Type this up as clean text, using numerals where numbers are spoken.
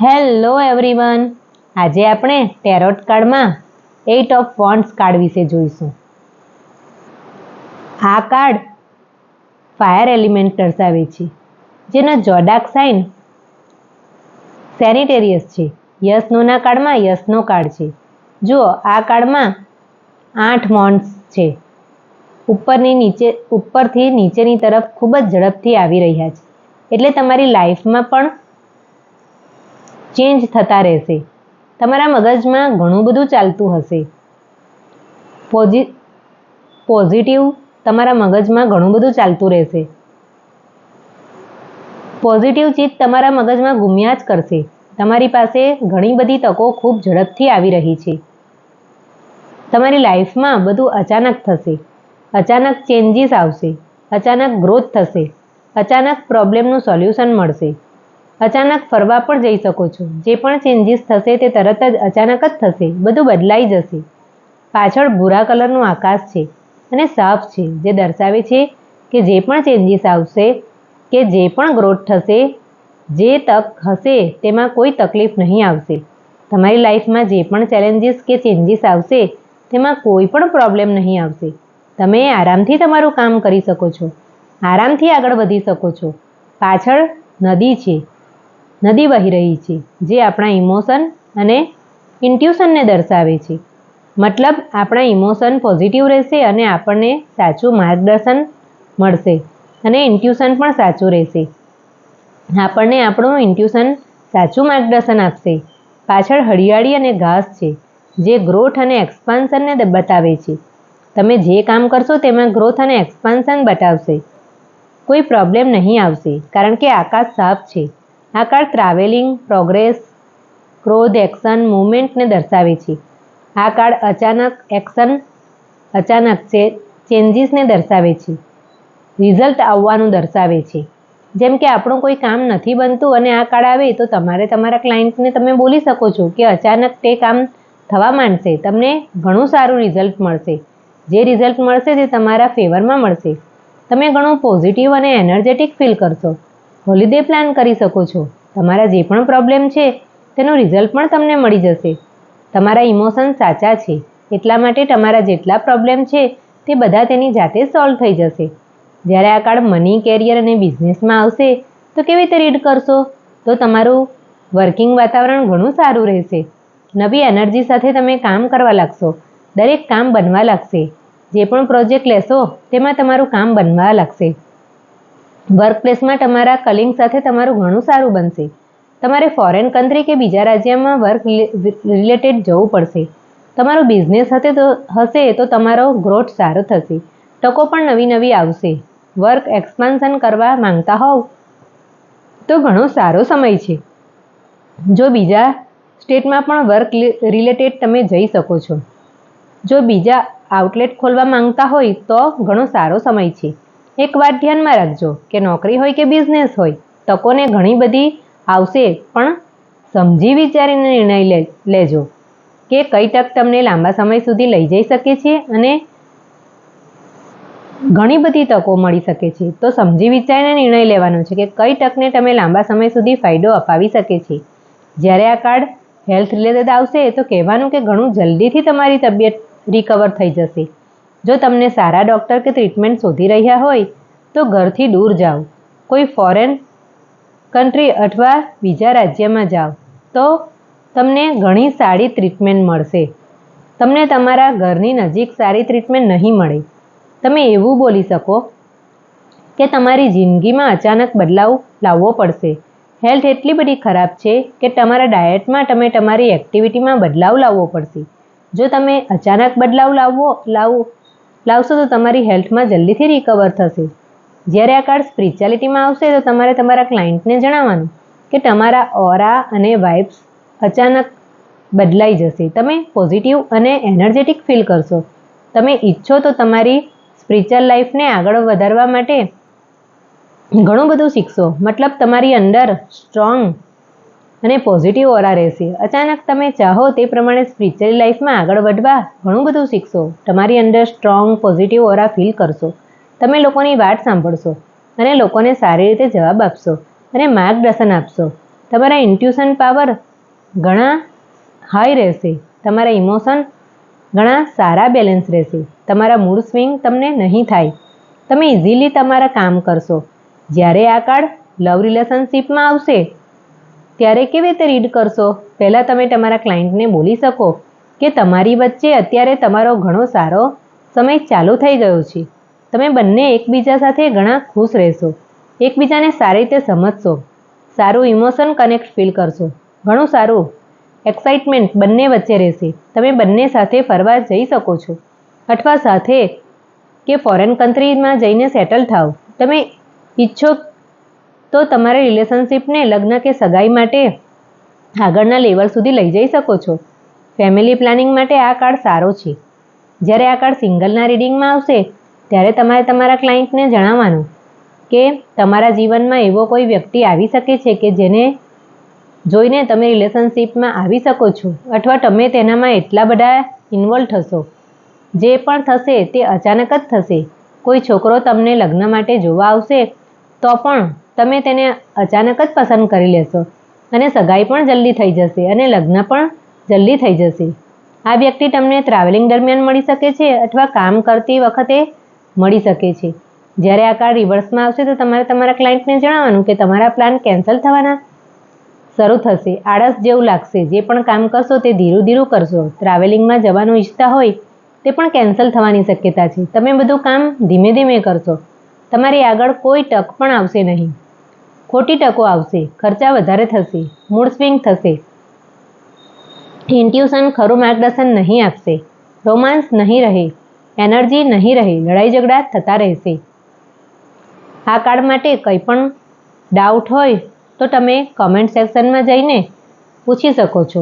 Hello everyone, આજે આપણે tarot કાર્ડમાં 8 ઓફ વોન્ડ્સ કાર્ડ વિશે જોઈશું. આ કાર્ડ ફાયર એલિમેન્ટ દર્શાવે છે, જેનો જોડાક સાઇન સેનિટેરિયસ છે. યસનોના કાર્ડમાં યસનો કાર્ડ છે. જુઓ, આ કાર્ડમાં 8 વોન્ડ્સ છે. ઉપરથી નીચેની તરફ ખૂબ જ ઝડપથી આવી રહ્યા છે, એટલે તમારી લાઈફમાં પણ ચેન્જ થતા રહેશે. તમારા મગજમાં ઘણું બધું ચાલતું હશે. પોઝિટિવ તમારા મગજમાં ઘણું બધું ચાલતું રહેશે. પોઝિટિવ ચીજ તમારા મગજમાં ઘૂમ્યા જ કરશે. તમારી પાસે ઘણી બધી તકો ખૂબ ઝડપથી આવી રહી છે. તમારી લાઈફમાં બધું અચાનક થશે. અચાનક ચેન્જીસ આવશે. અચાનક ગ્રોથ થશે. અચાનક પ્રોબ્લેમનું સોલ્યુશન મળશે. અચાનક ફરવા પણ જઈ શકો છો. જે પણ ચેન્જીસ થશે તે તરત જ અચાનક જ થશે. બધું બદલાઈ જશે. પાછળ ભૂરા કલરનું આકાશ છે અને સાફ છે, જે દર્શાવે છે કે જે પણ ચેન્જીસ આવશે, કે જે પણ ગ્રોથ થશે, જે તક હશે તેમાં કોઈ તકલીફ નહીં આવશે. તમારી લાઈફમાં જે પણ ચેલેન્જીસ કે ચેન્જીસ આવશે તેમાં કોઈ પણ પ્રોબ્લેમ નહીં આવશે. તમે આરામથી તમારું કામ કરી શકો છો. આરામથી આગળ વધી શકો છો. પાછળ નદી છે. નદી વહી રહી છે, જે આપણા ઇમોશન અને ઇન્ટ્યુશનને દર્શાવે છે. મતલબ આપણા ઇમોશન પોઝિટિવ રહેશે અને આપણને સાચું માર્ગદર્શન મળશે અને ઇન્ટ્યુશન પણ સાચું રહેશે. આપણને આપણું ઇન્ટ્યુશન સાચું માર્ગદર્શન આપશે. પાછળ હરિયાળી અને ઘાસ છે, જે ગ્રોથ અને એક્સપાન્શનને બતાવે છે. તમે જે કામ કરશો તેમાં ગ્રોથ અને એક્સપાન્શન બતાવશે. કોઈ પ્રોબ્લેમ નહીં આવશે, કારણ કે આકાશ સાફ છે. આ કાર્ડ ટ્રાવેલિંગ, પ્રોગ્રેસ, ક્રોધ, એક્શન, મુવમેન્ટને દર્શાવે છે. આ કાર્ડ અચાનક ચેન્જીસને દર્શાવે છે. રિઝલ્ટ આવવાનું દર્શાવે છે. જેમ કે આપણું કોઈ કામ નથી બનતું અને આ કાર્ડ આવે તો તમારા ક્લાયન્ટને તમે બોલી શકો છો કે અચાનક તે કામ થવા માંડશે. તમને ઘણું સારું રિઝલ્ટ મળશે. જે રિઝલ્ટ મળશે તે તમારા ફેવરમાં મળશે. તમે ઘણું પોઝિટિવ અને એનર્જેટિક ફીલ કરશો. હોલિડે પ્લાન કરી શકો છો. તમારા જે પણ પ્રોબ્લેમ છે તેનું રિઝલ્ટ પણ તમને મળી જશે. તમારા ઇમોશન સાચા છે, એટલા માટે તમારા જેટલા પ્રોબ્લેમ છે તે બધા તેની જાતે સોલ્વ થઈ જશે. જ્યારે આ કાર્ડ મની, કેરિયર અને બિઝનેસમાં આવશે તો કેવી રીતે રીડ કરશો? તો તમારું વર્કિંગ વાતાવરણ ઘણું સારું રહેશે. નવી એનર્જી સાથે તમે કામ કરવા લાગશો. દરેક કામ બનવા લાગશે. જે પણ પ્રોજેક્ટ લેશો તેમાં તમારું કામ બનવા લાગશે. વર્કપ્લેસમાં તમારા કલિંગ સાથે તમારું ઘણું સારું બનશે. તમારે ફોરેન કન્ટ્રી કે બીજા રાજ્યમાં વર્ક રિલેટેડ જવું પડશે. તમારું બિઝનેસ હશે તો તમારો ગ્રોથ સારો થશે. તકો પણ નવી આવશે. વર્ક એક્સપાન્શન કરવા માંગતા હોવ તો ઘણો સારો સમય છે. જો બીજા સ્ટેટમાં પણ વર્ક રિલેટેડ તમે જઈ શકો છો. જો બીજા આઉટલેટ ખોલવા માંગતા હોય તો ઘણો સારો સમય છે. એક વાત ધ્યાનમાં રાખજો કે નોકરી હોય કે બિઝનેસ હોય, તકોને ઘણી બધી આવશે, પણ સમજી વિચારીને નિર્ણય લેજો કે કઈ તક તમને લાંબા સમય સુધી લઈ જઈ શકે છે અને ઘણી બધી તકો મળી શકે છે. તો સમજી વિચારીને નિર્ણય લેવાનો છે કે કઈ તકને તમે લાંબા સમય સુધી ફાયદો અપાવી શકે છે. જ્યારે આ કાર્ડ હેલ્થ રિલેટેડ આવશે તો કહેવાનું કે ઘણું જલ્દીથી તમારી તબિયત રિકવર થઈ જશે. જો તમને સારા ડૉક્ટર કે ટ્રીટમેન્ટ શોધી રહ્યા હોય તો ઘરથી દૂર જાઓ. કોઈ ફોરેન કન્ટ્રી અથવા બીજા રાજ્યમાં જાઓ તો તમને ઘણી સારી ટ્રીટમેન્ટ મળશે. તમને તમારા ઘરની નજીક સારી ટ્રીટમેન્ટ નહીં મળે. તમે એવું બોલી શકો કે તમારી જિંદગીમાં અચાનક બદલાવ લાવવો પડશે. હેલ્થ એટલી બધી ખરાબ છે કે તમારા ડાયટમાં તમે તમારી એક્ટિવિટીમાં બદલાવ લાવવો પડશે. જો તમે અચાનક બદલાવ લાવશો તો તમારી હેલ્થમાં જલ્દીથી રિકવર થશે. જ્યારે આ કાર્ડ સ્પિરિચ્યુઆલિટીમાં આવશે તો તમારે તમારા ક્લાયન્ટને જણાવવાનું કે તમારા ઓરા અને વાઇબ્સ અચાનક બદલાઈ જશે. તમે પોઝિટિવ અને એનર્જેટિક ફીલ કરશો. તમે ઈચ્છો તો તમારી સ્પિરિચ્યુઅલ લાઈફને આગળ વધારવા માટે ઘણું બધું શીખશો. મતલબ તમારી અંદર સ્ટ્રોંગ અને પોઝિટિવ ઓરા રહેશે. અચાનક તમે ચાહો તે પ્રમાણે સ્પિરિચ્યુઅલ લાઈફમાં આગળ વધવા ઘણું બધું શીખશો. તમારી અંદર સ્ટ્રોંગ પોઝિટિવ ઓરા ફીલ કરશો. તમે લોકોની વાત સાંભળશો અને લોકોને સારી રીતે જવાબ આપશો અને માર્ગદર્શન આપશો. તમારા ઇન્ટ્યુશન પાવર ઘણા હાઈ રહેશે. તમારા ઇમોશન ઘણા સારા બેલેન્સ રહેશે. તમારા મૂડ સ્વિંગ તમને નહીં થાય. તમે ઇઝીલી તમારા કામ કરશો. જ્યારે આ કાર્ડ લવ રિલેશનશિપમાં આવશે ત્યારે કેવી રીતે રીડ કરશો? પહેલાં તમે તમારા ક્લાયન્ટને બોલી શકો કે તમારી વચ્ચે અત્યારે તમારો ઘણો સારો સમય ચાલુ થઈ ગયો છે. તમે બંને એકબીજા સાથે ઘણા ખુશ રહેશો. એકબીજાને સારી રીતે સમજશો. સારું ઇમોશન કનેક્ટ ફીલ કરશો. ઘણું સારું એક્સાઇટમેન્ટ બંને વચ્ચે રહેશે. તમે બંને સાથે ફરવા જઈ શકો છો અથવા સાથે કે ફોરેન કન્ટ્રીમાં જઈને સેટલ થાવ. તમે ઈચ્છો તો તમારા રિલેશનશિપને લગ્ન કે સગાઈ માટે આગળના લેવલ સુધી લઈ જઈ શકો છો. ફેમિલી પ્લાનિંગ માટે આ કાર્ડ સારો છે. જ્યારે આ કાર્ડ સિંગલના રીડિંગમાં આવશે ત્યારે તમારે તમારા ક્લાયન્ટને જણાવવાનું કે તમારા જીવનમાં એવો કોઈ વ્યક્તિ આવી શકે છે કે જેને જોઈને તમે રિલેશનશિપમાં આવી શકો છો અથવા તમે તેનામાં એટલા બધા ઇન્વોલ્વ થશો. જે પણ થશે તે અચાનક જ થશે. કોઈ છોકરો તમને લગ્ન માટે જોવા આવશે તો પણ તમે તેને અચાનક જ પસંદ કરી લેશો અને સગાઈ પણ જલ્દી થઈ જશે અને લગ્ન પણ જલ્દી થઈ જશે. આ વ્યક્તિ તમને ટ્રાવેલિંગ દરમિયાન મળી શકે છે અથવા કામ કરતી વખતે મળી શકે છે. જ્યારે આ કાર્ડ રિવર્સમાં આવશે તો તમારે તમારા ક્લાયન્ટને જણાવવાનું કે તમારા પ્લાન કેન્સલ થવાના શરૂ થશે. આળસ જેવું લાગશે. જે પણ કામ કરશો તે ધીરું ધીરું કરશો. ટ્રાવેલિંગમાં જવાનું ઈચ્છતા હોય તે પણ કેન્સલ થવાની શક્યતા છે. તમે બધું કામ ધીમે ધીમે કરશો. તમારી આગળ કોઈ તક પણ આવશે નહીં. ખોટી તકો આવશે. ખર્ચા વધારે થશે. મૂડ સ્વિંગ થશે. ઇન્ટ્યુશન ખરું માર્ગદર્શન નહીં આપશે. રોમાન્સ નહીં રહે. એનર્જી નહીં રહે. લડાઈ ઝઘડા થતા રહેશે. આ કાર્ડ માટે કંઈ પણ ડાઉટ હોય તો તમે કમેન્ટ સેક્શનમાં જઈને પૂછી શકો છો.